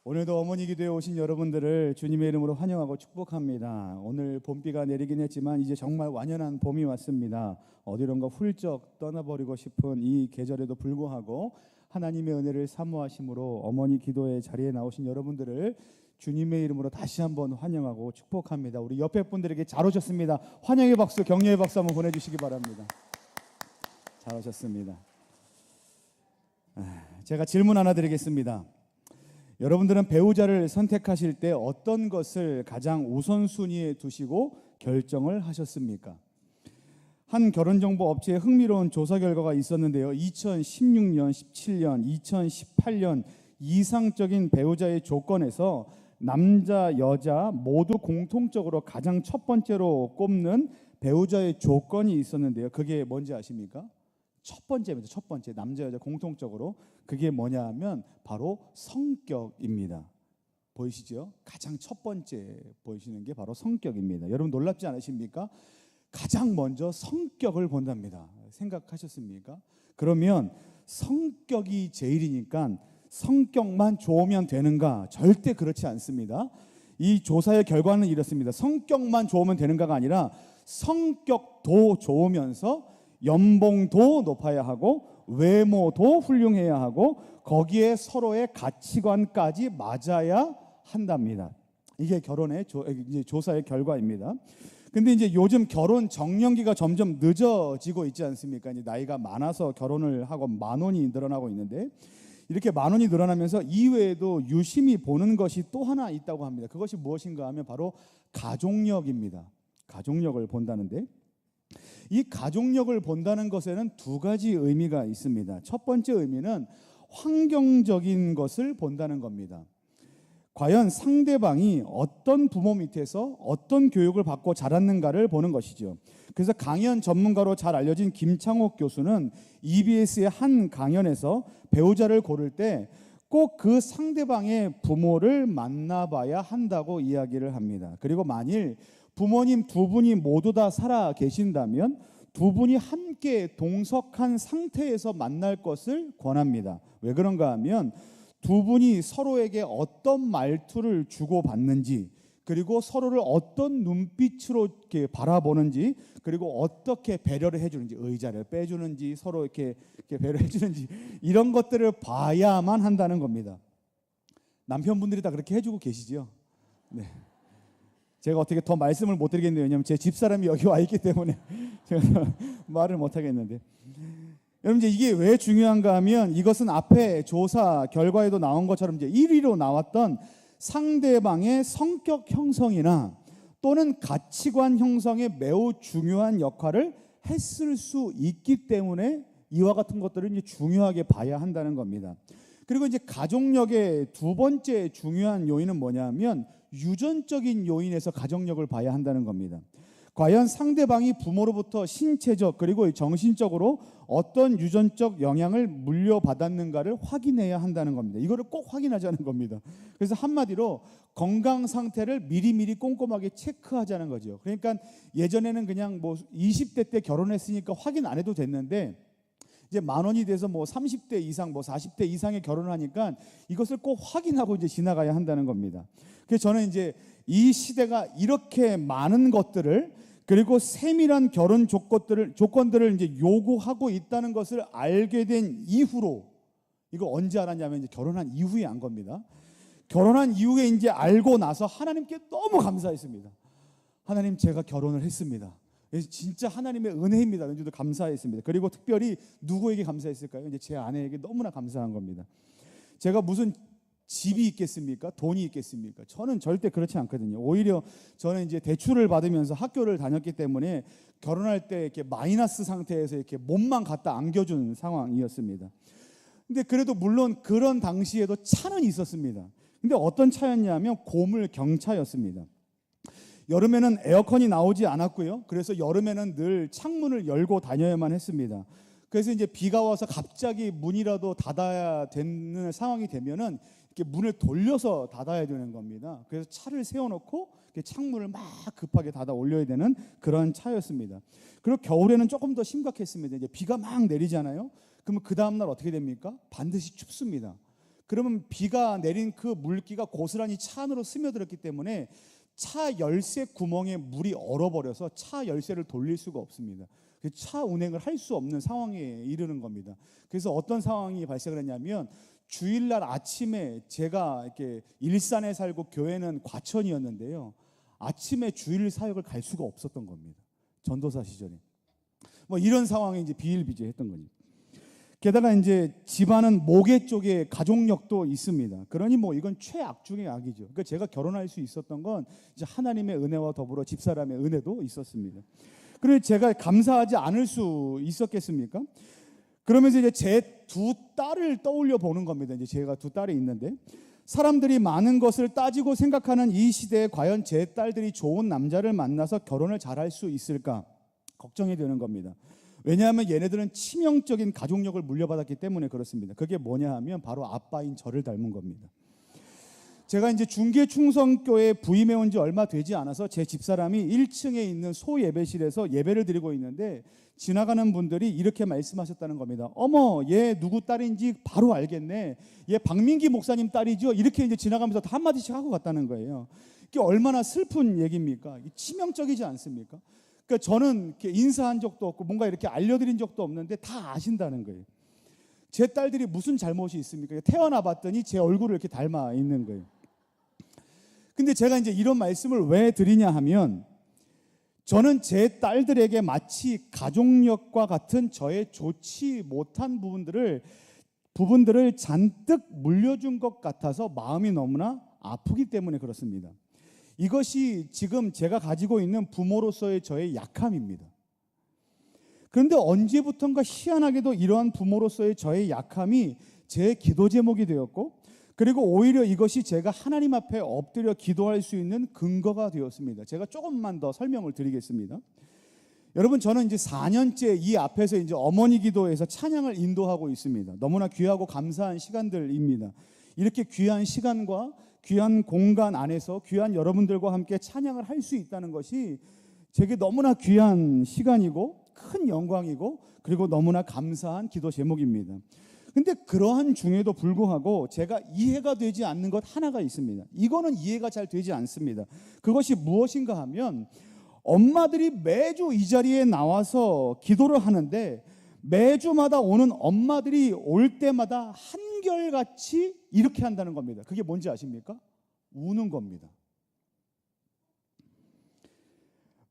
오늘도 어머니 기도에 오신 여러분들을 주님의 이름으로 환영하고 축복합니다. 오늘 봄비가 내리긴 했지만 이제 정말 완연한 봄이 왔습니다. 어디론가 훌쩍 떠나버리고 싶은 이 계절에도 불구하고 하나님의 은혜를 사모하심으로 어머니 기도의 자리에 나오신 여러분들을 주님의 이름으로 다시 한번 환영하고 축복합니다. 우리 옆에 분들에게 잘 오셨습니다. 환영의 박수, 격려의 박수 한번 보내주시기 바랍니다. 잘 오셨습니다. 제가 질문 하나 드리겠습니다. 여러분들은 배우자를 선택하실 때 어떤 것을 가장 우선순위에 두시고 결정을 하셨습니까? 한 결혼정보 업체의 흥미로운 조사 결과가 있었는데요. 2016년, 17년, 2018년 이상적인 배우자의 조건에서 남자, 여자 모두 공통적으로 가장 첫 번째로 꼽는 배우자의 조건이 있었는데요. 그게 뭔지 아십니까? 첫 번째입니다. 첫 번째, 남자 여자 공통적으로 그게 뭐냐 하면 바로 성격입니다. 보이시죠? 가장 첫 번째 보이시는 게 바로 성격입니다. 여러분 놀랍지 않으십니까? 가장 먼저 성격을 본답니다. 생각하셨습니까? 그러면 성격이 제일이니까 성격만 좋으면 되는가? 절대 그렇지 않습니다. 이 조사의 결과는 이렇습니다. 성격만 좋으면 되는가가 아니라 성격도 좋으면서 연봉도 높아야 하고 외모도 훌륭해야 하고 거기에 서로의 가치관까지 맞아야 한답니다. 이게 결혼의 조사의 결과입니다. 근데 이제 요즘 결혼 정년기가 점점 늦어지고 있지 않습니까? 이제 나이가 많아서 결혼을 하고 만원이 늘어나고 있는데 이렇게 만원이 늘어나면서 이외에도 유심히 보는 것이 또 하나 있다고 합니다. 그것이 무엇인가 하면 바로 가족력입니다. 가족력을 본다는데 이 가족력을 본다는 것에는 두 가지 의미가 있습니다. 첫 번째 의미는 환경적인 것을 본다는 겁니다. 과연 상대방이 어떤 부모 밑에서 어떤 교육을 받고 자랐는가를 보는 것이죠. 그래서 강연 전문가로 잘 알려진 김창옥 교수는 EBS의 한 강연에서 배우자를 고를 때 꼭 그 상대방의 부모를 만나봐야 한다고 이야기를 합니다. 그리고 만일 부모님 두 분이 모두 다 살아 계신다면 두 분이 함께 동석한 상태에서 만날 것을 권합니다. 왜 그런가 하면 두 분이 서로에게 어떤 말투를 주고받는지 그리고 서로를 어떤 눈빛으로 이렇게 바라보는지 그리고 어떻게 배려를 해주는지 의자를 빼주는지 서로 이렇게 배려해 주는지 이런 것들을 봐야만 한다는 겁니다. 남편분들이 다 그렇게 해주고 계시죠? 네. 제가 어떻게 더 말씀을 못 드리겠네요. 왜냐하면 제 집사람이 여기 와 있기 때문에 제가 말을 못 하겠는데. 여러분 이제 이게 왜 중요한가 하면 이것은 앞에 조사 결과에도 나온 것처럼 이제 1위로 나왔던 상대방의 성격 형성이나 또는 가치관 형성에 매우 중요한 역할을 했을 수 있기 때문에 이와 같은 것들을 이제 중요하게 봐야 한다는 겁니다. 그리고 이제 가족력의 두 번째 중요한 요인은 뭐냐면 유전적인 요인에서 가족력을 봐야 한다는 겁니다. 과연 상대방이 부모로부터 신체적 그리고 정신적으로 어떤 유전적 영향을 물려받았는가를 확인해야 한다는 겁니다. 이거를 꼭 확인하자는 겁니다. 그래서 한마디로 건강 상태를 미리미리 꼼꼼하게 체크하자는 거죠. 그러니까 예전에는 그냥 뭐 20대 때 결혼했으니까 확인 안 해도 됐는데 이제 만원이 돼서 뭐 30대 이상, 뭐 40대 이상에 결혼을 하니까 이것을 꼭 확인하고 이제 지나가야 한다는 겁니다. 그래서 저는 이제 이 시대가 이렇게 많은 것들을 그리고 세밀한 결혼 조건들을 이제 요구하고 있다는 것을 알게 된 이후로 이거 언제 알았냐면 이제 결혼한 이후에 안 겁니다. 결혼한 이후에 이제 알고 나서 하나님께 너무 감사했습니다. 하나님 제가 결혼을 했습니다. 진짜 하나님의 은혜입니다. 저도 감사했습니다. 그리고 특별히 누구에게 감사했을까요? 이제 제 아내에게 너무나 감사한 겁니다. 제가 무슨 집이 있겠습니까? 돈이 있겠습니까? 저는 절대 그렇지 않거든요. 오히려 저는 이제 대출을 받으면서 학교를 다녔기 때문에 결혼할 때 이렇게 마이너스 상태에서 이렇게 몸만 갖다 안겨준 상황이었습니다. 근데 그래도 물론 그런 당시에도 차는 있었습니다. 근데 어떤 차였냐면 고물 경차였습니다. 여름에는 에어컨이 나오지 않았고요. 그래서 여름에는 늘 창문을 열고 다녀야만 했습니다. 그래서 이제 비가 와서 갑자기 문이라도 닫아야 되는 상황이 되면은 이렇게 문을 돌려서 닫아야 되는 겁니다. 그래서 차를 세워놓고 창문을 막 급하게 닫아 올려야 되는 그런 차였습니다. 그리고 겨울에는 조금 더 심각했습니다. 이제 비가 막 내리잖아요. 그러면 그 다음 날 어떻게 됩니까? 반드시 춥습니다. 그러면 비가 내린 그 물기가 고스란히 차 안으로 스며들었기 때문에 차 열쇠 구멍에 물이 얼어버려서 차 열쇠를 돌릴 수가 없습니다. 차 운행을 할 수 없는 상황에 이르는 겁니다. 그래서 어떤 상황이 발생을 했냐면 주일날 아침에 제가 이렇게 일산에 살고 교회는 과천이었는데요. 아침에 주일 사역을 갈 수가 없었던 겁니다. 전도사 시절에. 뭐 이런 상황에 이제 비일비재했던 거죠. 게다가 이제 집안은 모계 쪽에 가족력도 있습니다. 그러니 뭐 이건 최악 중의 악이죠. 그러니까 제가 결혼할 수 있었던 건 이제 하나님의 은혜와 더불어 집사람의 은혜도 있었습니다. 그래서 제가 감사하지 않을 수 있었겠습니까? 그러면서 이제 제 두 딸을 떠올려 보는 겁니다. 이제 제가 두 딸이 있는데 사람들이 많은 것을 따지고 생각하는 이 시대에 과연 제 딸들이 좋은 남자를 만나서 결혼을 잘할 수 있을까 걱정이 되는 겁니다. 왜냐하면 얘네들은 치명적인 가족력을 물려받았기 때문에 그렇습니다. 그게 뭐냐 하면 바로 아빠인 저를 닮은 겁니다. 제가 이제 중계충성교회에 부임해 온 지 얼마 되지 않아서 제 집사람이 1층에 있는 소예배실에서 예배를 드리고 있는데 지나가는 분들이 이렇게 말씀하셨다는 겁니다. 어머, 얘 누구 딸인지 바로 알겠네. 얘 박민기 목사님 딸이죠. 이렇게 이제 지나가면서 한마디씩 하고 갔다는 거예요. 이게 얼마나 슬픈 얘기입니까? 치명적이지 않습니까? 그러니까 저는 이렇게 인사한 적도 없고 뭔가 이렇게 알려드린 적도 없는데 다 아신다는 거예요. 제 딸들이 무슨 잘못이 있습니까? 태어나 봤더니 제 얼굴을 이렇게 닮아 있는 거예요. 근데 제가 이제 이런 말씀을 왜 드리냐 하면 저는 제 딸들에게 마치 가족력과 같은 저의 좋지 못한 부분들을 잔뜩 물려준 것 같아서 마음이 너무나 아프기 때문에 그렇습니다. 이것이 지금 제가 가지고 있는 부모로서의 저의 약함입니다. 그런데 언제부턴가 희한하게도 이러한 부모로서의 저의 약함이 제 기도 제목이 되었고 그리고 오히려 이것이 제가 하나님 앞에 엎드려 기도할 수 있는 근거가 되었습니다. 제가 조금만 더 설명을 드리겠습니다. 여러분, 저는 이제 4년째 이 앞에서 이제 어머니 기도에서 찬양을 인도하고 있습니다. 너무나 귀하고 감사한 시간들입니다. 이렇게 귀한 시간과 귀한 공간 안에서 귀한 여러분들과 함께 찬양을 할 수 있다는 것이 제게 너무나 귀한 시간이고 큰 영광이고 그리고 너무나 감사한 기도 제목입니다. 근데 그러한 중에도 불구하고 제가 이해가 되지 않는 것 하나가 있습니다. 이거는 이해가 잘 되지 않습니다. 그것이 무엇인가 하면 엄마들이 매주 이 자리에 나와서 기도를 하는데 매주마다 오는 엄마들이 올 때마다 한결같이 이렇게 한다는 겁니다. 그게 뭔지 아십니까? 우는 겁니다.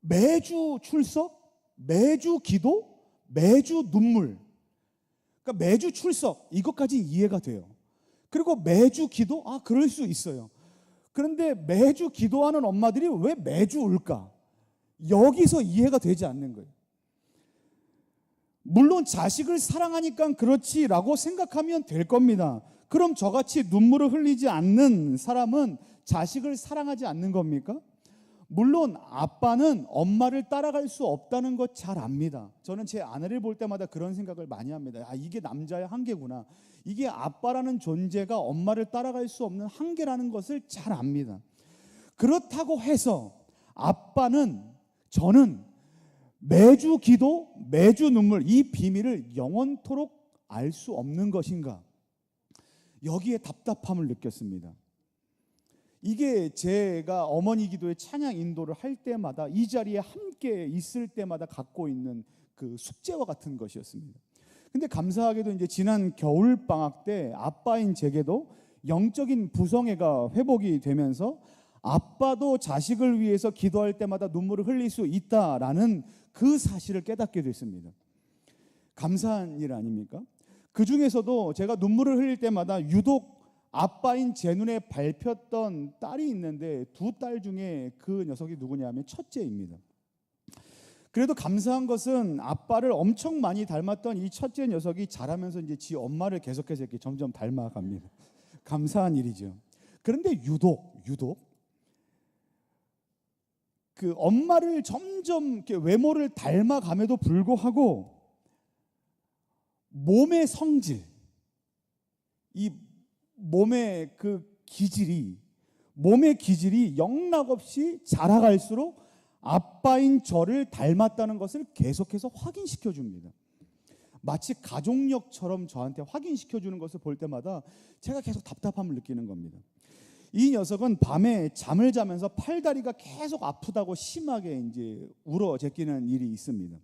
매주 출석, 매주 기도, 매주 눈물. 그러니까 매주 출석, 이것까지 이해가 돼요. 그리고 매주 기도, 그럴 수 있어요. 그런데 매주 기도하는 엄마들이 왜 매주 울까? 여기서 이해가 되지 않는 거예요. 물론 자식을 사랑하니까 그렇지라고 생각하면 될 겁니다. 그럼 저같이 눈물을 흘리지 않는 사람은 자식을 사랑하지 않는 겁니까? 물론 아빠는 엄마를 따라갈 수 없다는 것 잘 압니다. 저는 제 아내를 볼 때마다 그런 생각을 많이 합니다. 이게 남자의 한계구나. 이게 아빠라는 존재가 엄마를 따라갈 수 없는 한계라는 것을 잘 압니다. 그렇다고 해서 저는 매주 기도, 매주 눈물, 이 비밀을 영원토록 알 수 없는 것인가? 여기에 답답함을 느꼈습니다. 이게 제가 어머니 기도의 찬양 인도를 할 때마다 이 자리에 함께 있을 때마다 갖고 있는 그 숙제와 같은 것이었습니다. 근데 감사하게도 이제 지난 겨울 방학 때 아빠인 제게도 영적인 부성애가 회복이 되면서 아빠도 자식을 위해서 기도할 때마다 눈물을 흘릴 수 있다라는 그 사실을 깨닫게 됐습니다. 감사한 일 아닙니까? 그 중에서도 제가 눈물을 흘릴 때마다 유독 아빠인 제 눈에 밟혔던 딸이 있는데 두 딸 중에 그 녀석이 누구냐면 첫째입니다. 그래도 감사한 것은 아빠를 엄청 많이 닮았던 이 첫째 녀석이 자라면서 이제 지 엄마를 계속해서 이렇게 점점 닮아갑니다. 감사한 일이죠. 그런데 유독 그 엄마를 점점 이렇게 외모를 닮아감에도 불구하고 몸의 성질, 이 몸의 기질이 영락없이 자라갈수록 아빠인 저를 닮았다는 것을 계속해서 확인시켜 줍니다. 마치 가족력처럼 저한테 확인시켜 주는 것을 볼 때마다 제가 계속 답답함을 느끼는 겁니다. 이 녀석은 밤에 잠을 자면서 팔다리가 계속 아프다고 심하게 이제 울어 제끼는 일이 있습니다.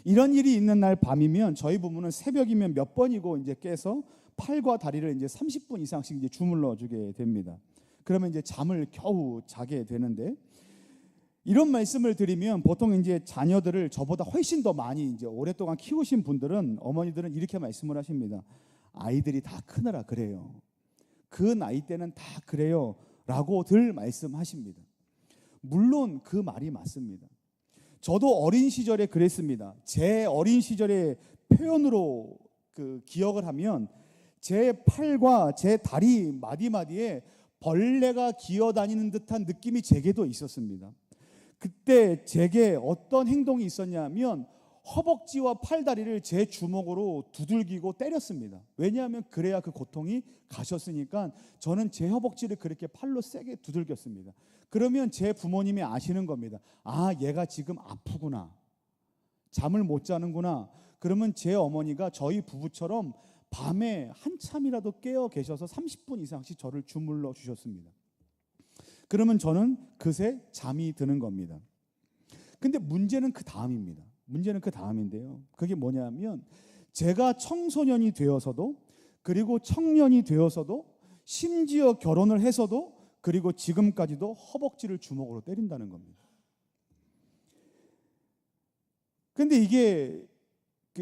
이런 일이 있는 날 밤이면 저희 부부는 새벽이면 몇 번이고 이제 깨서 팔과 다리를 이제 30분 이상씩 이제 주물러 주게 됩니다. 그러면 이제 잠을 겨우 자게 되는데, 이런 말씀을 드리면 보통 이제 자녀들을 저보다 훨씬 더 많이 이제 오랫동안 키우신 분들은, 어머니들은 이렇게 말씀을 하십니다. 아이들이 다 크느라 그래요. 그 나이 때는 다 그래요 라고들 말씀하십니다. 물론 그 말이 맞습니다. 저도 어린 시절에 그랬습니다. 제 어린 시절의 표현으로 기억을 하면 제 팔과 제 다리 마디마디에 벌레가 기어다니는 듯한 느낌이 제게도 있었습니다. 그때 제게 어떤 행동이 있었냐면 허벅지와 팔다리를 제 주먹으로 두들기고 때렸습니다. 왜냐하면 그래야 그 고통이 가셨으니까 저는 제 허벅지를 그렇게 팔로 세게 두들겼습니다. 그러면 제 부모님이 아시는 겁니다. 아, 얘가 지금 아프구나, 잠을 못 자는구나. 그러면 제 어머니가 저희 부부처럼 밤에 한참이라도 깨어 계셔서 30분 이상씩 저를 주물러 주셨습니다. 그러면 저는 그새 잠이 드는 겁니다. 근데 문제는 그 다음입니다. 문제는 그 다음인데요. 그게 뭐냐면 제가 청소년이 되어서도, 그리고 청년이 되어서도, 심지어 결혼을 해서도, 그리고 지금까지도 허벅지를 주먹으로 때린다는 겁니다. 근데 이게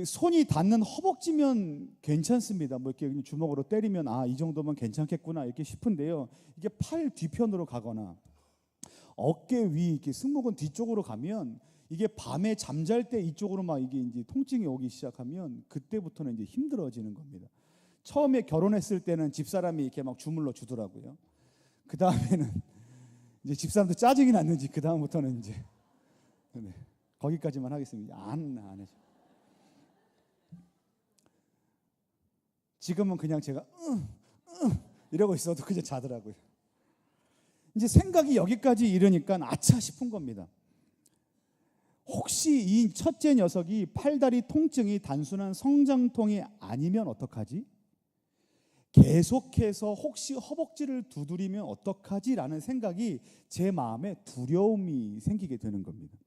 손이 닿는 허벅지면 괜찮습니다. 뭐 이렇게 주먹으로 때리면 아, 이 정도면 괜찮겠구나 이렇게 싶은데요. 이게 팔 뒤편으로 가거나 어깨 위 이렇게 승모근 뒤쪽으로 가면, 이게 밤에 잠잘 때 이쪽으로 막 이게 이제 통증이 오기 시작하면 그때부터는 이제 힘들어지는 겁니다. 처음에 결혼했을 때는 집사람이 이렇게 막 주물러 주더라고요. 그 다음에는 이제 집사람도 짜증이 났는지 그 다음부터는 이제 네, 거기까지만 하겠습니다. 안 해줘. 지금은 그냥 제가 이러고 있어도 그냥 자더라고요. 이제 생각이 여기까지 이르니까 아차 싶은 겁니다. 혹시 이 첫째 녀석이 팔다리 통증이 단순한 성장통이 아니면 어떡하지? 계속해서 혹시 허벅지를 두드리면 어떡하지라는 생각이 제 마음에 두려움이 생기게 되는 겁니다.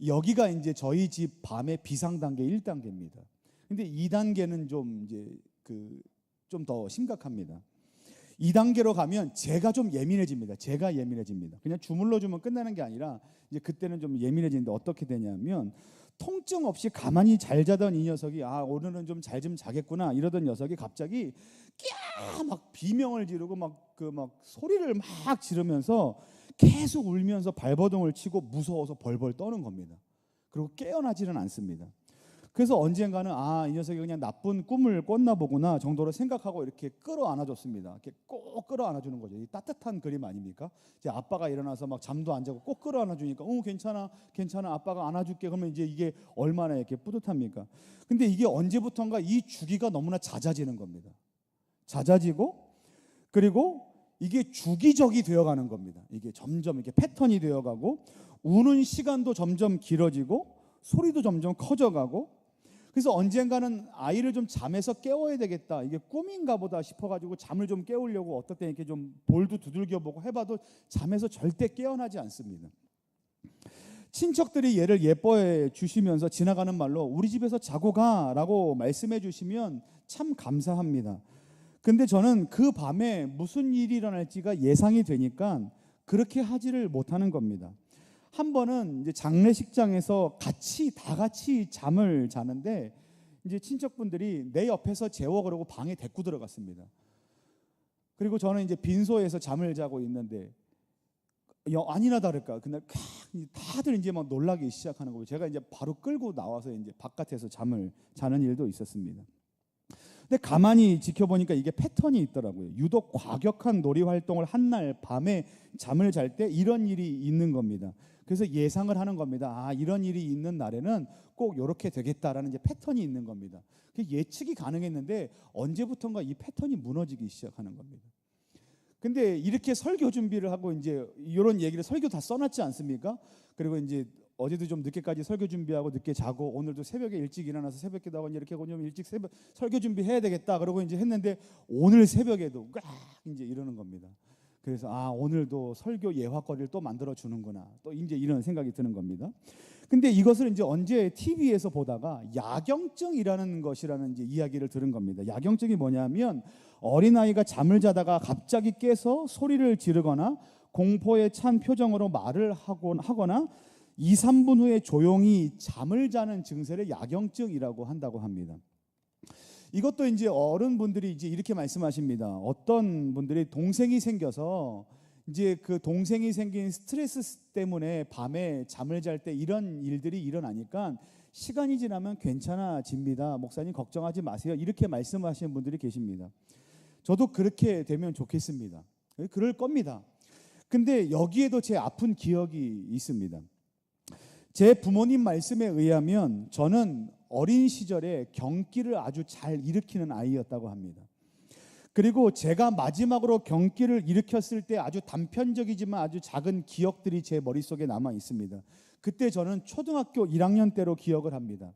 여기가 이제 저희 집 밤의 비상 단계 1단계입니다. 근데 2단계는 좀 이제 좀 더 심각합니다. 2단계로 가면 제가 좀 예민해집니다. 제가 예민해집니다. 그냥 주물러 주면 끝나는 게 아니라 이제 그때는 좀 예민해지는데 어떻게 되냐면, 통증 없이 가만히 잘 자던 이 녀석이 아, 오늘은 좀 잘 좀 자겠구나 이러던 녀석이 갑자기 끼야 막 비명을 지르고 막 소리를 막 지르면서 계속 울면서 발버둥을 치고 무서워서 벌벌 떠는 겁니다. 그리고 깨어나지는 않습니다. 그래서 언젠가는 아, 이 녀석이 그냥 나쁜 꿈을 꿨나 보구나 정도로 생각하고 이렇게 끌어안아줬습니다. 이렇게 꼭 끌어안아주는 거죠. 이 따뜻한 그림 아닙니까? 이제 아빠가 일어나서 막 잠도 안 자고 꼭 끌어안아주니까 괜찮아 괜찮아 아빠가 안아줄게. 그러면 이제 이게 얼마나 이렇게 뿌듯합니까? 근데 이게 언제부턴가 이 주기가 너무나 잦아지는 겁니다. 잦아지고, 그리고 이게 주기적이 되어가는 겁니다. 이게 점점 이렇게 패턴이 되어가고, 우는 시간도 점점 길어지고 소리도 점점 커져가고, 그래서 언젠가는 아이를 좀 잠에서 깨워야 되겠다, 이게 꿈인가 보다 싶어가지고 잠을 좀 깨우려고 어떨 때 이렇게 좀 볼도 두들겨보고 해봐도 잠에서 절대 깨어나지 않습니다. 친척들이 얘를 예뻐해 주시면서 지나가는 말로 우리 집에서 자고 가라고 말씀해 주시면 참 감사합니다. 근데 저는 그 밤에 무슨 일이 일어날지가 예상이 되니까 그렇게 하지를 못하는 겁니다. 한 번은 이제 장례식장에서 다 같이 잠을 자는데, 이제 친척분들이 내 옆에서 재워 그러고 방에 데리고 들어갔습니다. 그리고 저는 이제 빈소에서 잠을 자고 있는데 아니나 다를까 그날 다들 이제 막 놀라기 시작하는 거예요. 제가 이제 바로 끌고 나와서 이제 바깥에서 잠을 자는 일도 있었습니다. 근데 가만히 지켜보니까 이게 패턴이 있더라고요. 유독 과격한 놀이 활동을 한 날 밤에 잠을 잘 때 이런 일이 있는 겁니다. 그래서 예상을 하는 겁니다. 아, 이런 일이 있는 날에는 꼭 이렇게 되겠다라는 이제 패턴이 있는 겁니다. 예측이 가능했는데 언제부턴가 이 패턴이 무너지기 시작하는 겁니다. 근데 이렇게 설교 준비를 하고 이제 이런 얘기를 설교 다 써놨지 않습니까? 그리고 이제 어제도 좀 늦게까지 설교 준비하고 늦게 자고 오늘도 새벽에 일찍 일어나서 새벽 기도하고 이렇게 하고 좀 일찍 설교 준비해야 되겠다 그러고 이제 했는데 오늘 새벽에도 꽉 이제 이러는 겁니다. 그래서 오늘도 설교 예화거리를 또 만들어 주는구나. 또 이제 이런 생각이 드는 겁니다. 근데 이것을 이제 언제 TV에서 보다가 야경증이라는 것이라는 이제 이야기를 들은 겁니다. 야경증이 뭐냐면 어린아이가 잠을 자다가 갑자기 깨서 소리를 지르거나 공포에 찬 표정으로 말을 하거나 2, 3분 후에 조용히 잠을 자는 증세를 야경증이라고 한다고 합니다. 이것도 이제 어른분들이 이제 이렇게 말씀하십니다. 어떤 분들이 동생이 생겨서 이제 그 동생이 생긴 스트레스 때문에 밤에 잠을 잘 때 이런 일들이 일어나니까 시간이 지나면 괜찮아집니다. 목사님 걱정하지 마세요. 이렇게 말씀하시는 분들이 계십니다. 저도 그렇게 되면 좋겠습니다. 그럴 겁니다. 근데 여기에도 제 아픈 기억이 있습니다. 제 부모님 말씀에 의하면 저는 어린 시절에 경기를 아주 잘 일으키는 아이였다고 합니다. 그리고 제가 마지막으로 경기를 일으켰을 때 아주 단편적이지만 아주 작은 기억들이 제 머릿속에 남아 있습니다. 그때 저는 초등학교 1학년 때로 기억을 합니다.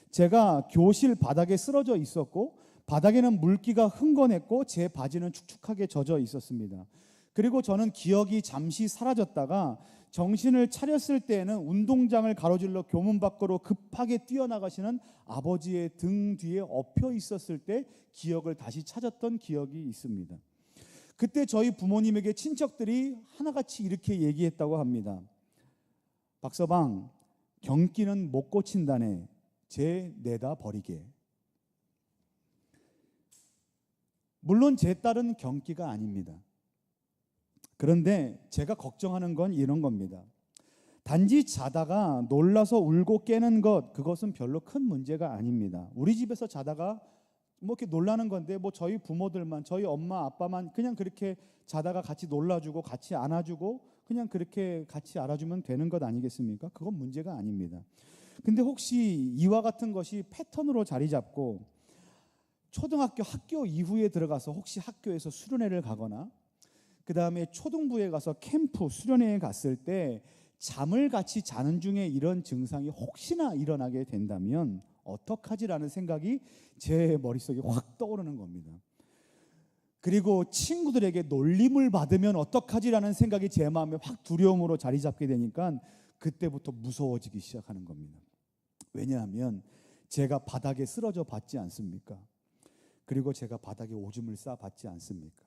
제가 교실 바닥에 쓰러져 있었고 바닥에는 물기가 흥건했고 제 바지는 축축하게 젖어 있었습니다. 그리고 저는 기억이 잠시 사라졌다가 정신을 차렸을 때에는 운동장을 가로질러 교문 밖으로 급하게 뛰어나가시는 아버지의 등 뒤에 엎여 있었을 때 기억을 다시 찾았던 기억이 있습니다. 그때 저희 부모님에게 친척들이 하나같이 이렇게 얘기했다고 합니다. 박서방, 경기는 못 고친다네. 쟤 내다 버리게. 물론 제 딸은 경기가 아닙니다. 그런데 제가 걱정하는 건 이런 겁니다. 단지 자다가 놀라서 울고 깨는 것, 그것은 별로 큰 문제가 아닙니다. 우리 집에서 자다가 뭐 이렇게 놀라는 건데 뭐 저희 부모들만, 저희 엄마 아빠만 그냥 그렇게 자다가 같이 놀라주고 같이 안아주고 그냥 그렇게 같이 알아주면 되는 것 아니겠습니까? 그건 문제가 아닙니다. 근데 혹시 이와 같은 것이 패턴으로 자리 잡고 초등학교 학교 이후에 들어가서 혹시 학교에서 수련회를 가거나 그 다음에 초등부에 가서 캠프 수련회에 갔을 때 잠을 같이 자는 중에 이런 증상이 혹시나 일어나게 된다면 어떡하지라는 생각이 제 머릿속에 확 떠오르는 겁니다. 그리고 친구들에게 놀림을 받으면 어떡하지라는 생각이 제 마음에 확 두려움으로 자리 잡게 되니까 그때부터 무서워지기 시작하는 겁니다. 왜냐하면 제가 바닥에 쓰러져 봤지 않습니까? 그리고 제가 바닥에 오줌을 싸 봤지 않습니까?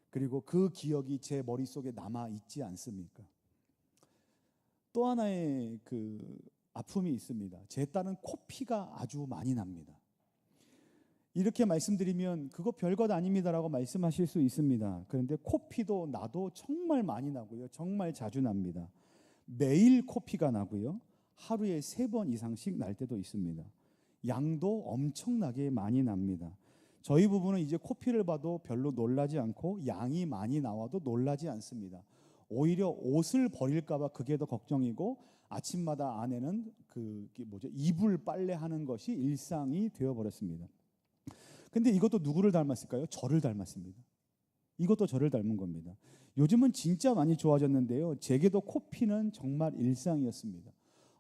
그리고 그 기억이 제 머릿속에 남아 있지 않습니까? 또 하나의 그 아픔이 있습니다. 제 딸은 코피가 아주 많이 납니다. 이렇게 말씀드리면 그거 별것 아닙니다라고 말씀하실 수 있습니다. 그런데 코피도 나도 정말 많이 나고요. 정말 자주 납니다. 매일 코피가 나고요. 하루에 3번 이상씩 날 때도 있습니다. 양도 엄청나게 많이 납니다. 저희 부부는 이제 코피를 봐도 별로 놀라지 않고 양이 많이 나와도 놀라지 않습니다. 오히려 옷을 버릴까 봐 그게 더 걱정이고 아침마다 아내는 이불 빨래하는 것이 일상이 되어버렸습니다. 근데 이것도 누구를 닮았을까요? 저를 닮았습니다. 이것도 저를 닮은 겁니다. 요즘은 진짜 많이 좋아졌는데요. 제게도 코피는 정말 일상이었습니다.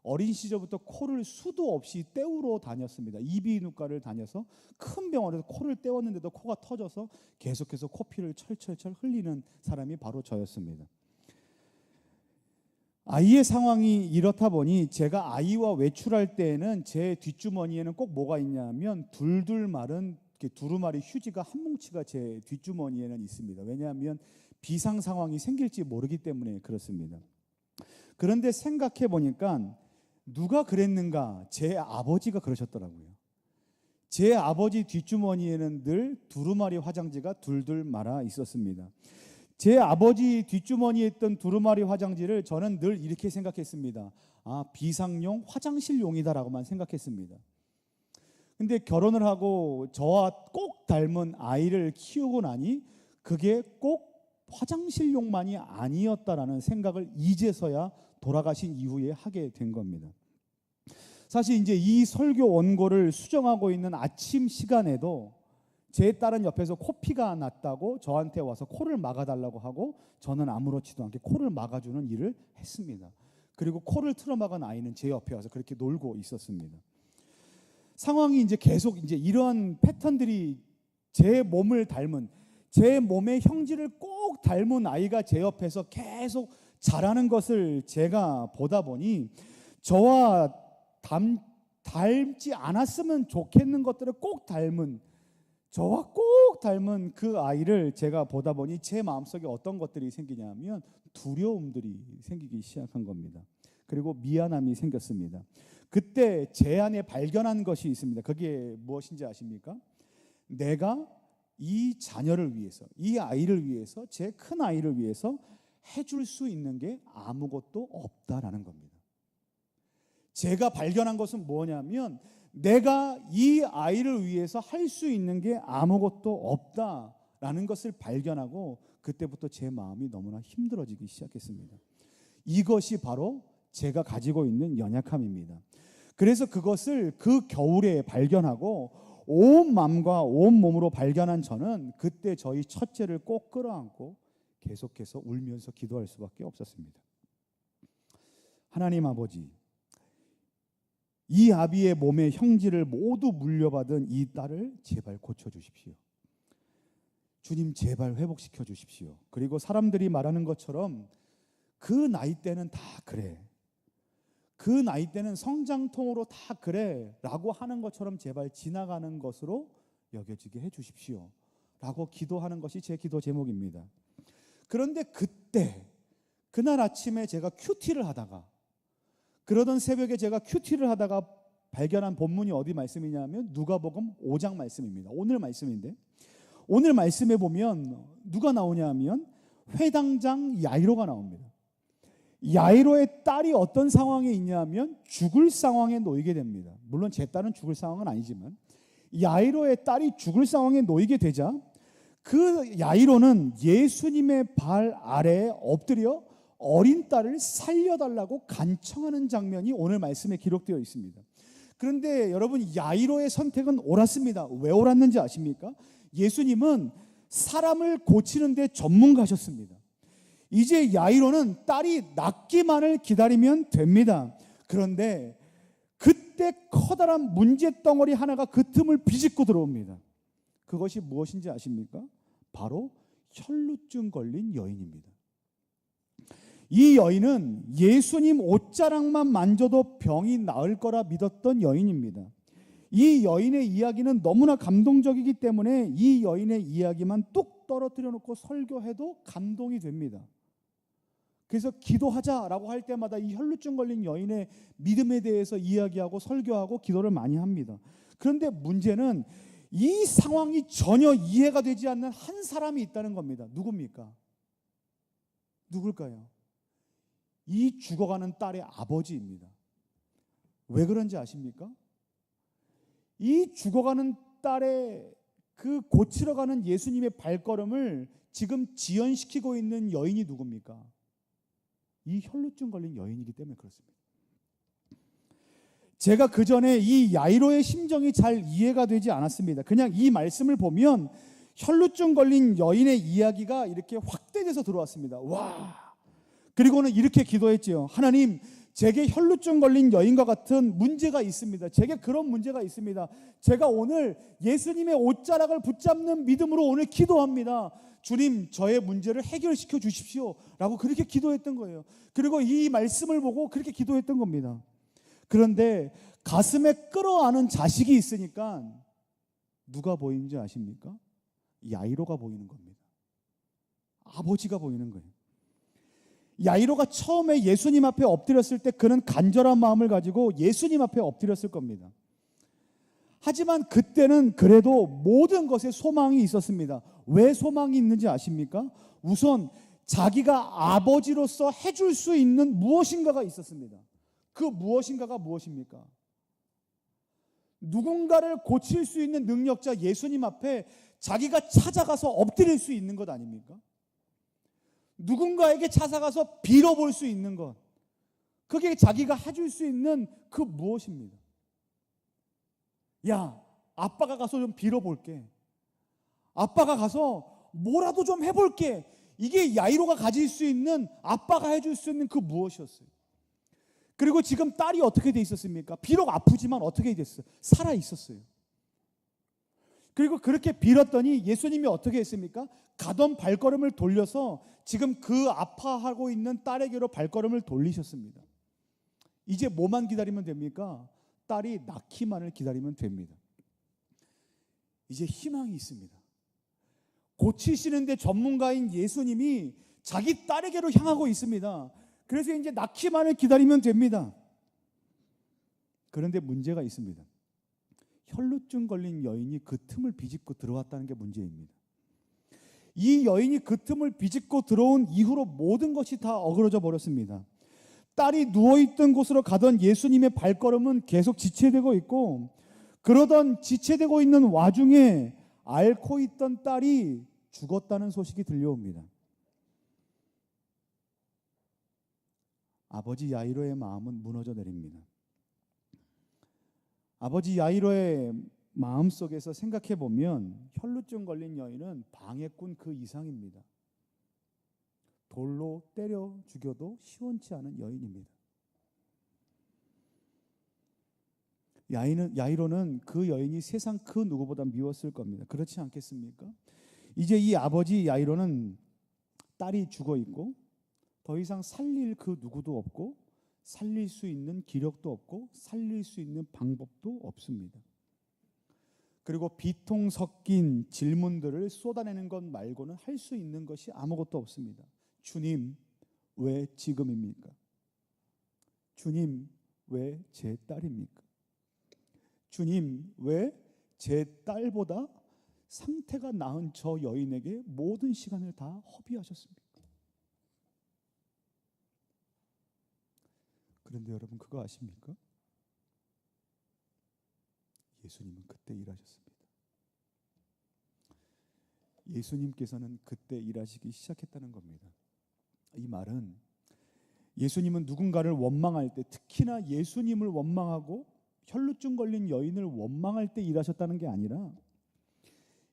어린 시절부터 코를 수도 없이 떼우러 다녔습니다. 이비인후과를 다녀서 큰 병원에서 코를 떼웠는데도 코가 터져서 계속해서 코피를 철철철 흘리는 사람이 바로 저였습니다. 아이의 상황이 이렇다 보니 제가 아이와 외출할 때에는 제 뒷주머니에는 꼭 뭐가 있냐면 둘둘 마른 두루마리 휴지가 한 뭉치가 제 뒷주머니에는 있습니다. 왜냐하면 비상 상황이 생길지 모르기 때문에 그렇습니다. 그런데 생각해 보니까 누가 그랬는가? 제 아버지가 그러셨더라고요. 제 아버지 뒷주머니에는 늘 두루마리 화장지가 둘둘 말아 있었습니다. 제 아버지 뒷주머니에 있던 두루마리 화장지를 저는 늘 이렇게 생각했습니다. 비상용 화장실용이다라고만 생각했습니다. 근데 결혼을 하고 저와 꼭 닮은 아이를 키우고 나니 그게 꼭 화장실용만이 아니었다라는 생각을 이제서야 돌아가신 이후에 하게 된 겁니다. 사실 이제 이 설교 원고를 수정하고 있는 아침 시간에도 제 딸은 옆에서 코피가 났다고 저한테 와서 코를 막아달라고 하고 저는 아무렇지도 않게 코를 막아주는 일을 했습니다. 그리고 코를 틀어막은 아이는 제 옆에 와서 그렇게 놀고 있었습니다. 상황이 이제 계속 이제 이런 패턴들이 제 몸을 닮은, 제 몸의 형질을 꼭 닮은 아이가 제 옆에서 계속 자라는 것을 제가 보다 보니 저와 닮지 않았으면 좋겠는 것들을 꼭 닮은, 저와 꼭 닮은 그 아이를 제가 보다 보니 제 마음속에 어떤 것들이 생기냐면 두려움들이 생기기 시작한 겁니다. 그리고 미안함이 생겼습니다. 그때 제 안에 발견한 것이 있습니다. 그게 무엇인지 아십니까? 내가 이 자녀를 위해서, 이 아이를 위해서, 제 큰 아이를 위해서 해줄 수 있는 게 아무것도 없다라는 겁니다. 제가 발견한 것은 뭐냐면 내가 이 아이를 위해서 할 수 있는 게 아무것도 없다라는 것을 발견하고 그때부터 제 마음이 너무나 힘들어지기 시작했습니다. 이것이 바로 제가 가지고 있는 연약함입니다. 그래서 그것을 그 겨울에 발견하고 온 마음과 온 몸으로 발견한 저는 그때 저희 첫째를 꼭 끌어안고 계속해서 울면서 기도할 수밖에 없었습니다. 하나님 아버지, 이 아비의 몸의 형질을 모두 물려받은 이 딸을 제발 고쳐주십시오. 주님, 제발 회복시켜 주십시오. 그리고 사람들이 말하는 것처럼 그 나이 때는 다 그래, 그 나이 때는 성장통으로 다 그래 라고 하는 것처럼 제발 지나가는 것으로 여겨지게 해 주십시오 라고 기도하는 것이 제 기도 제목입니다. 그런데 그때 그날 아침에 제가 큐티를 하다가, 그러던 새벽에 제가 큐티를 하다가 발견한 본문이 어디 말씀이냐면 누가복음 5장 말씀입니다. 오늘 말씀인데, 오늘 말씀에 보면 누가 나오냐 하면 회당장 야이로가 나옵니다. 야이로의 딸이 어떤 상황에 있냐면 죽을 상황에 놓이게 됩니다. 물론 제 딸은 죽을 상황은 아니지만 야이로의 딸이 죽을 상황에 놓이게 되자 그 야이로는 예수님의 발 아래에 엎드려 어린 딸을 살려달라고 간청하는 장면이 오늘 말씀에 기록되어 있습니다. 그런데 여러분, 야이로의 선택은 옳았습니다. 왜 옳았는지 아십니까? 예수님은 사람을 고치는 데 전문가셨습니다. 이제 야이로는 딸이 낫기만을 기다리면 됩니다. 그런데 그때 커다란 문제덩어리 하나가 그 틈을 비집고 들어옵니다. 그것이 무엇인지 아십니까? 바로 혈루증 걸린 여인입니다. 이 여인은 예수님 옷자락만 만져도 병이 나을 거라 믿었던 여인입니다. 이 여인의 이야기는 너무나 감동적이기 때문에 이 여인의 이야기만 뚝 떨어뜨려 놓고 설교해도 감동이 됩니다. 그래서 기도하자라고 할 때마다 이 혈루증 걸린 여인의 믿음에 대해서 이야기하고 설교하고 기도를 많이 합니다. 그런데 문제는 이 상황이 전혀 이해가 되지 않는 한 사람이 있다는 겁니다. 누굽니까? 누굴까요? 이 죽어가는 딸의 아버지입니다. 왜 그런지 아십니까? 이 죽어가는 딸의 그 고치러 가는 예수님의 발걸음을 지금 지연시키고 있는 여인이 누굽니까? 이 혈루증 걸린 여인이기 때문에 그렇습니다. 제가 그 전에 이 야이로의 심정이 잘 이해가 되지 않았습니다. 그냥 이 말씀을 보면 혈루증 걸린 여인의 이야기가 이렇게 확대돼서 들어왔습니다. 와! 그리고는 이렇게 기도했지요. 하나님, 제게 혈루증 걸린 여인과 같은 문제가 있습니다. 제게 그런 문제가 있습니다. 제가 오늘 예수님의 옷자락을 붙잡는 믿음으로 오늘 기도합니다. 주님, 저의 문제를 해결시켜 주십시오 라고 그렇게 기도했던 거예요. 그리고 이 말씀을 보고 그렇게 기도했던 겁니다. 그런데 가슴에 끌어안은 자식이 있으니까 누가 보이는지 아십니까? 야이로가 보이는 겁니다. 아버지가 보이는 거예요. 야이로가 처음에 예수님 앞에 엎드렸을 때 그는 간절한 마음을 가지고 예수님 앞에 엎드렸을 겁니다. 하지만 그때는 그래도 모든 것에 소망이 있었습니다. 왜 소망이 있는지 아십니까? 우선 자기가 아버지로서 해줄 수 있는 무엇인가가 있었습니다. 그 무엇인가가 무엇입니까? 누군가를 고칠 수 있는 능력자 예수님 앞에 자기가 찾아가서 엎드릴 수 있는 것 아닙니까? 누군가에게 찾아가서 빌어볼 수 있는 것, 그게 자기가 해줄 수 있는 그 무엇입니다. 야, 아빠가 가서 좀 빌어볼게, 아빠가 가서 뭐라도 좀 해볼게. 이게 야이로가 가질 수 있는, 아빠가 해줄 수 있는 그 무엇이었어요. 그리고 지금 딸이 어떻게 돼 있었습니까? 비록 아프지만 어떻게 됐어요? 살아 있었어요. 그리고 그렇게 빌었더니 예수님이 어떻게 했습니까? 가던 발걸음을 돌려서 지금 그 아파하고 있는 딸에게로 발걸음을 돌리셨습니다. 이제 뭐만 기다리면 됩니까? 딸이 낳기만을 기다리면 됩니다. 이제 희망이 있습니다. 고치시는데 전문가인 예수님이 자기 딸에게로 향하고 있습니다. 그래서 이제 낳기만을 기다리면 됩니다. 그런데 문제가 있습니다. 혈루증 걸린 여인이 그 틈을 비집고 들어왔다는 게 문제입니다. 이 여인이 그 틈을 비집고 들어온 이후로 모든 것이 다 어그러져 버렸습니다. 딸이 누워있던 곳으로 가던 예수님의 발걸음은 계속 지체되고 있고, 그러던 지체되고 있는 와중에 앓고 있던 딸이 죽었다는 소식이 들려옵니다. 아버지 야이로의 마음은 무너져 내립니다. 아버지 야이로의 마음속에서 생각해 보면 혈루증 걸린 여인은 방해꾼 그 이상입니다. 돌로 때려 죽여도 시원치 않은 여인입니다. 야이로는 그 여인이 세상 그 누구보다 미웠을 겁니다. 그렇지 않겠습니까? 이제 이 아버지 야이로는 딸이 죽어 있고 더 이상 살릴 그 누구도 없고 살릴 수 있는 기력도 없고 살릴 수 있는 방법도 없습니다. 그리고 비통 섞인 질문들을 쏟아내는 것 말고는 할 수 있는 것이 아무것도 없습니다. 주님, 왜 지금입니까? 주님, 왜 제 딸입니까? 주님, 왜 제 딸보다 상태가 나은 저 여인에게 모든 시간을 다 허비하셨습니까? 그런데 여러분 그거 아십니까? 예수님은 그때 일하셨습니다. 예수님께서는 그때 일하시기 시작했다는 겁니다. 이 말은 예수님은 누군가를 원망할 때, 특히나 예수님을 원망하고 혈루증 걸린 여인을 원망할 때 일하셨다는 게 아니라,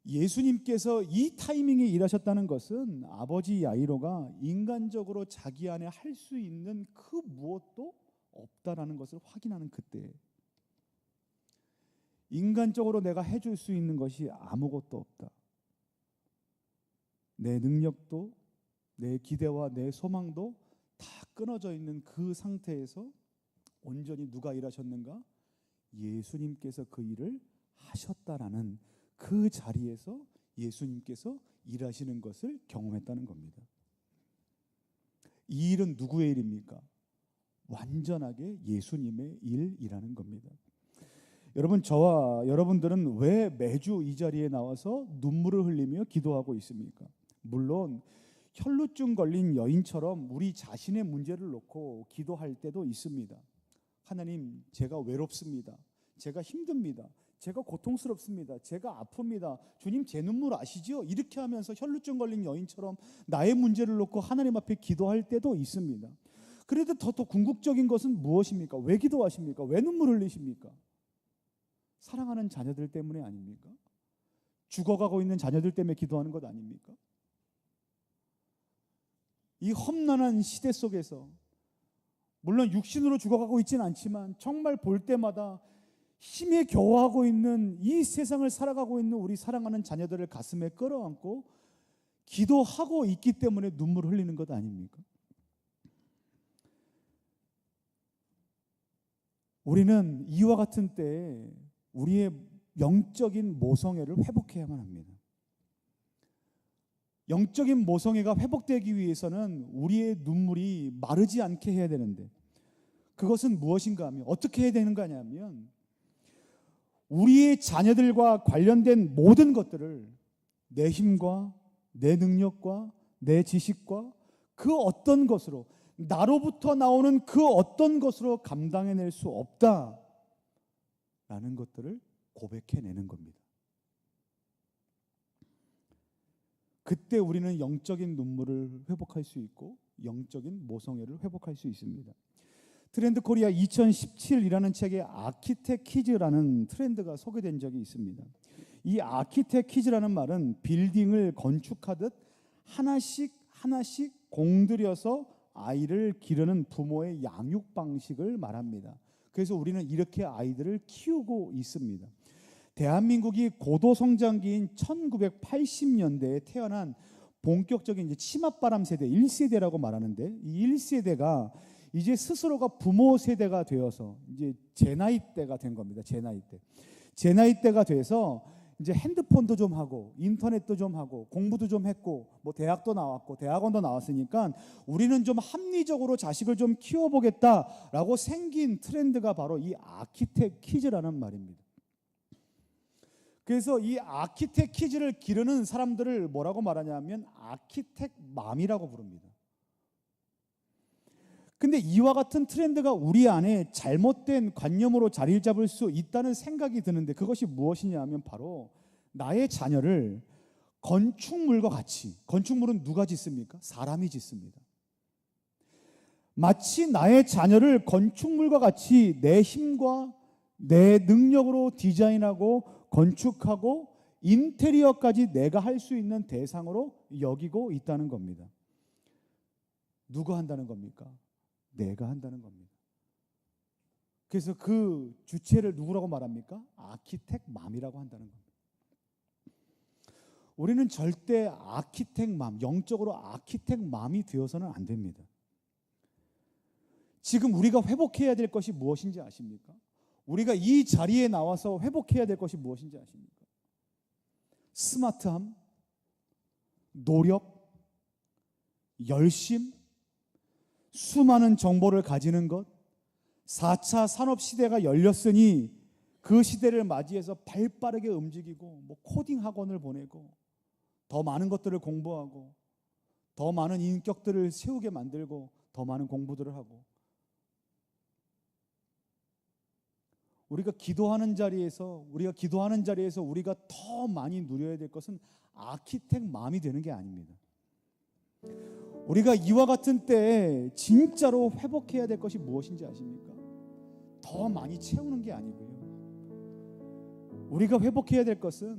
예수님께서 이 타이밍에 일하셨다는 것은 아버지 야이로가 인간적으로 자기 안에 할 수 있는 그 무엇도 없다라는 것을 확인하는 그때, 인간적으로 내가 해줄 수 있는 것이 아무것도 없다. 내 능력도 내 기대와 내 소망도 다 끊어져 있는 그 상태에서 온전히 누가 일하셨는가? 예수님께서 그 일을 하셨다라는 그 자리에서 예수님께서 일하시는 것을 경험했다는 겁니다. 이 일은 누구의 일입니까? 완전하게 예수님의 일이라는 겁니다. 여러분, 저와 여러분들은 왜 매주 이 자리에 나와서 눈물을 흘리며 기도하고 있습니까? 물론 혈루증 걸린 여인처럼 우리 자신의 문제를 놓고 기도할 때도 있습니다. 하나님, 제가 외롭습니다. 제가 힘듭니다. 제가 고통스럽습니다. 제가 아픕니다. 주님, 제 눈물 아시죠? 이렇게 하면서 혈루증 걸린 여인처럼 나의 문제를 놓고 하나님 앞에 기도할 때도 있습니다. 그래도 더 궁극적인 것은 무엇입니까? 왜 기도하십니까? 왜 눈물 흘리십니까? 사랑하는 자녀들 때문에 아닙니까? 죽어가고 있는 자녀들 때문에 기도하는 것 아닙니까? 이 험난한 시대 속에서 물론 육신으로 죽어가고 있지는 않지만 정말 볼 때마다 힘에 겨워하고 있는 이 세상을 살아가고 있는 우리 사랑하는 자녀들을 가슴에 끌어안고 기도하고 있기 때문에 눈물을 흘리는 것 아닙니까? 우리는 이와 같은 때에 우리의 영적인 모성애를 회복해야만 합니다. 영적인 모성애가 회복되기 위해서는 우리의 눈물이 마르지 않게 해야 되는데, 그것은 무엇인가 하면 어떻게 해야 되는 거냐면, 우리의 자녀들과 관련된 모든 것들을 내 힘과 내 능력과 내 지식과 그 어떤 것으로, 나로부터 나오는 그 어떤 것으로 감당해낼 수 없다라는 것들을 고백해내는 겁니다. 그때 우리는 영적인 눈물을 회복할 수 있고 영적인 모성애를 회복할 수 있습니다. 트렌드 코리아 2017이라는 책에 아키텍 키즈라는 트렌드가 소개된 적이 있습니다. 이 아키텍 키즈라는 말은 빌딩을 건축하듯 하나씩 하나씩 공들여서 아이를 기르는 부모의 양육 방식을 말합니다. 그래서 우리는 이렇게 아이들을 키우고 있습니다. 대한민국이 고도 성장기인 1980년대에 태어난 본격적인 이제 치맛바람 세대 1세대라고 말하는데, 이 1세대가 이제 스스로가 부모 세대가 되어서 이제 제 나이 때가 된 겁니다. 제 나이 때가 돼서 이제 핸드폰도 좀 하고 인터넷도 좀 하고 공부도 좀 했고 뭐 대학도 나왔고 대학원도 나왔으니까 우리는 좀 합리적으로 자식을 좀 키워보겠다라고 생긴 트렌드가 바로 이 아키텍 키즈라는 말입니다. 그래서 이 아키텍 키즈를 기르는 사람들을 뭐라고 말하냐면 아키텍 맘이라고 부릅니다. 근데 이와 같은 트렌드가 우리 안에 잘못된 관념으로 자리를 잡을 수 있다는 생각이 드는데, 그것이 무엇이냐 하면 바로 나의 자녀를 건축물과 같이, 건축물은 누가 짓습니까? 사람이 짓습니다. 마치 나의 자녀를 건축물과 같이 내 힘과 내 능력으로 디자인하고 건축하고 인테리어까지 내가 할 수 있는 대상으로 여기고 있다는 겁니다. 누가 한다는 겁니까? 내가 한다는 겁니다. 그래서 그 주체를 누구라고 말합니까? 아키텍 맘이라고 한다는 겁니다. 우리는 절대 아키텍 맘, 영적으로 아키텍 맘이 되어서는 안 됩니다. 지금 우리가 회복해야 될 것이 무엇인지 아십니까? 우리가 이 자리에 나와서 회복해야 될 것이 무엇인지 아십니까? 스마트함, 노력, 열심, 수많은 정보를 가지는 것, 4차 산업시대가 열렸으니 그 시대를 맞이해서 발빠르게 움직이고 뭐 코딩 학원을 보내고 더 많은 것들을 공부하고 더 많은 인격들을 세우게 만들고 더 많은 공부들을 하고, 우리가 기도하는 자리에서 우리가 더 많이 누려야 될 것은 아키텍 마음이 되는 게 아닙니다. 우리가 이와 같은 때에 진짜로 회복해야 될 것이 무엇인지 아십니까? 더 많이 채우는 게 아니고요. 우리가 회복해야 될 것은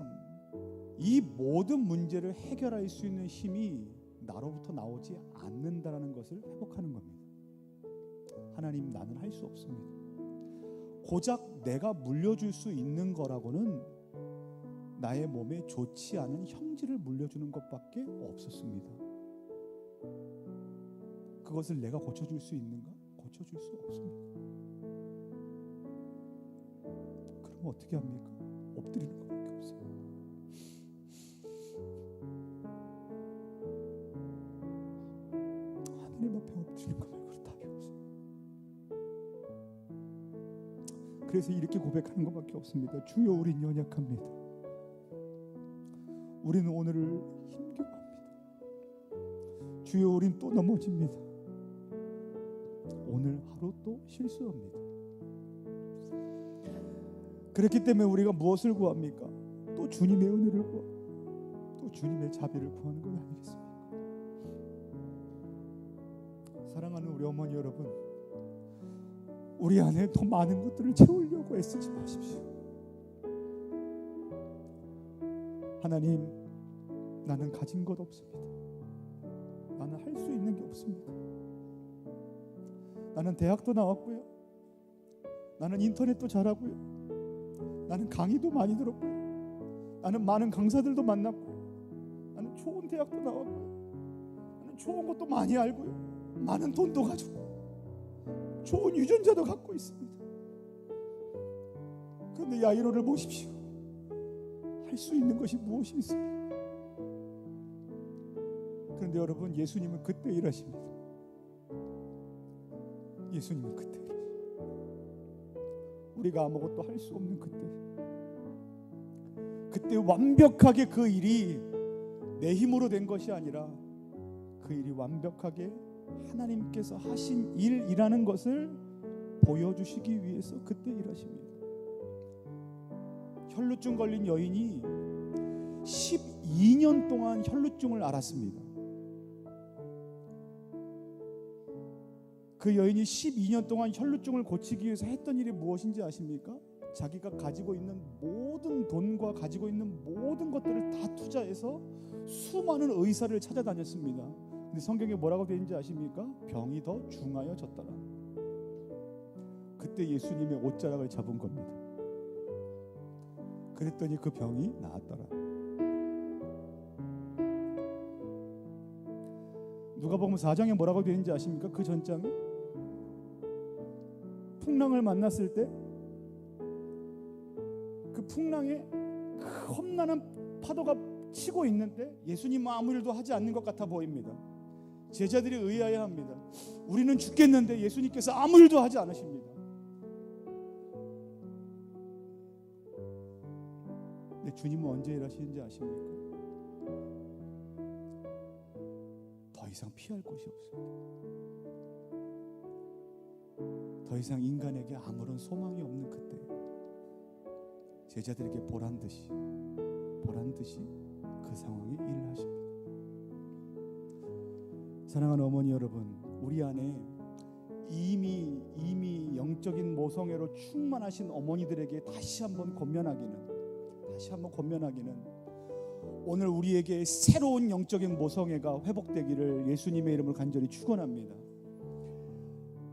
이 모든 문제를 해결할 수 있는 힘이 나로부터 나오지 않는다라는 것을 회복하는 겁니다. 하나님, 나는 할 수 없습니다. 고작 내가 물려줄 수 있는 거라고는 나의 몸에 좋지 않은 형질을 물려주는 것밖에 없었습니다. 그것을 내가 고쳐줄 수 있는가? 고쳐줄 수 없습니다. 그럼 어떻게 합니까? 엎드리는 것밖에 없어요. 하나님 앞에 엎드리는 것 말고는 답이 없어요. 그래서 이렇게 고백하는 것밖에 없습니다. 주여, 우린 연약합니다. 우리는 오늘을 힘겨워합니다. 주여, 우린 또 넘어집니다. 오늘 하루 또 실수합니다. 그렇기 때문에 우리가 무엇을 구합니까? 또 주님의 은혜를 구하고 또 주님의 자비를 구하는 것 아니겠습니까? 사랑하는 우리 어머니 여러분, 우리 안에 더 많은 것들을 채우려고 애쓰지 마십시오. 하나님, 나는 가진 것 없습니다. 나는 할 수 있는 게 없습니다. 나는 대학도 나왔고요. 나는 인터넷도 잘하고요. 나는 강의도 많이 들었고요. 나는 많은 강사들도 만났고요. 나는 좋은 대학도 나왔고요. 나는 좋은 것도 많이 알고요. 많은 돈도 가지고 좋은 유전자도 갖고 있습니다. 그런데 야이로를 보십시오. 할 수 있는 것이 무엇이 있습니까? 그런데 여러분, 예수님은 그때 일하십니다. 예수님은 그때 우리가 아무것도 할 수 없는 그때 완벽하게 그 일이 내 힘으로 된 것이 아니라 그 일이 완벽하게 하나님께서 하신 일이라는 것을 보여주시기 위해서 그때 일하십니다. 혈루증 걸린 여인이 12년 동안 혈루증을 앓았습니다. 그 여인이 12년 동안 혈루증을 고치기 위해서 했던 일이 무엇인지 아십니까? 자기가 가지고 있는 모든 돈과 가지고 있는 모든 것들을 다 투자해서 수많은 의사를 찾아다녔습니다. 근데 성경에 뭐라고 되어 있는지 아십니까? 병이 더 중하여졌더라. 그때 예수님의 옷자락을 잡은 겁니다. 그랬더니 그 병이 나았더라. 누가복음 4장에 뭐라고 되어 있는지 아십니까? 그 전장에 풍랑을 만났을 때 그 풍랑에 험난한 파도가 치고 있는데 예수님은 아무 일도 하지 않는 것 같아 보입니다. 제자들이 의아해 합니다. 우리는 죽겠는데 예수님께서 아무 일도 하지 않으십니다. 근데 주님은 언제 일하시는지 아십니까? 더 이상 피할 곳이 없습니다. 더 이상 인간에게 아무런 소망이 없는 그때 제자들에게 보란듯이 그 상황에 일을 하십니다. 사랑하는 어머니 여러분, 우리 안에 이미 영적인 모성애로 충만하신 어머니들에게 다시 한번 권면하기는 오늘 우리에게 새로운 영적인 모성애가 회복되기를 예수님의 이름으로 간절히 축원합니다.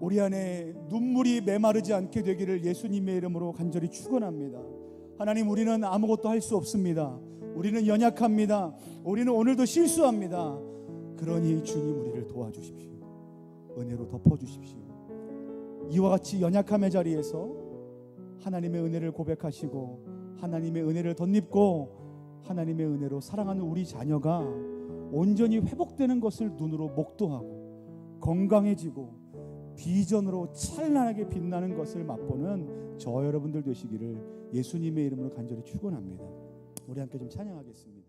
우리 안에 눈물이 메마르지 않게 되기를 예수님의 이름으로 간절히 축원합니다. 하나님, 우리는 아무것도 할 수 없습니다. 우리는 연약합니다. 우리는 오늘도 실수합니다. 그러니 주님 우리를 도와주십시오. 은혜로 덮어주십시오. 이와 같이 연약함의 자리에서 하나님의 은혜를 고백하시고 하나님의 은혜를 덧입고 하나님의 은혜로 사랑하는 우리 자녀가 온전히 회복되는 것을 눈으로 목도하고 건강해지고 비전으로 찬란하게 빛나는 것을 맛보는 저 여러분들 되시기를 예수님의 이름으로 간절히 축원합니다. 우리 함께 좀 찬양하겠습니다.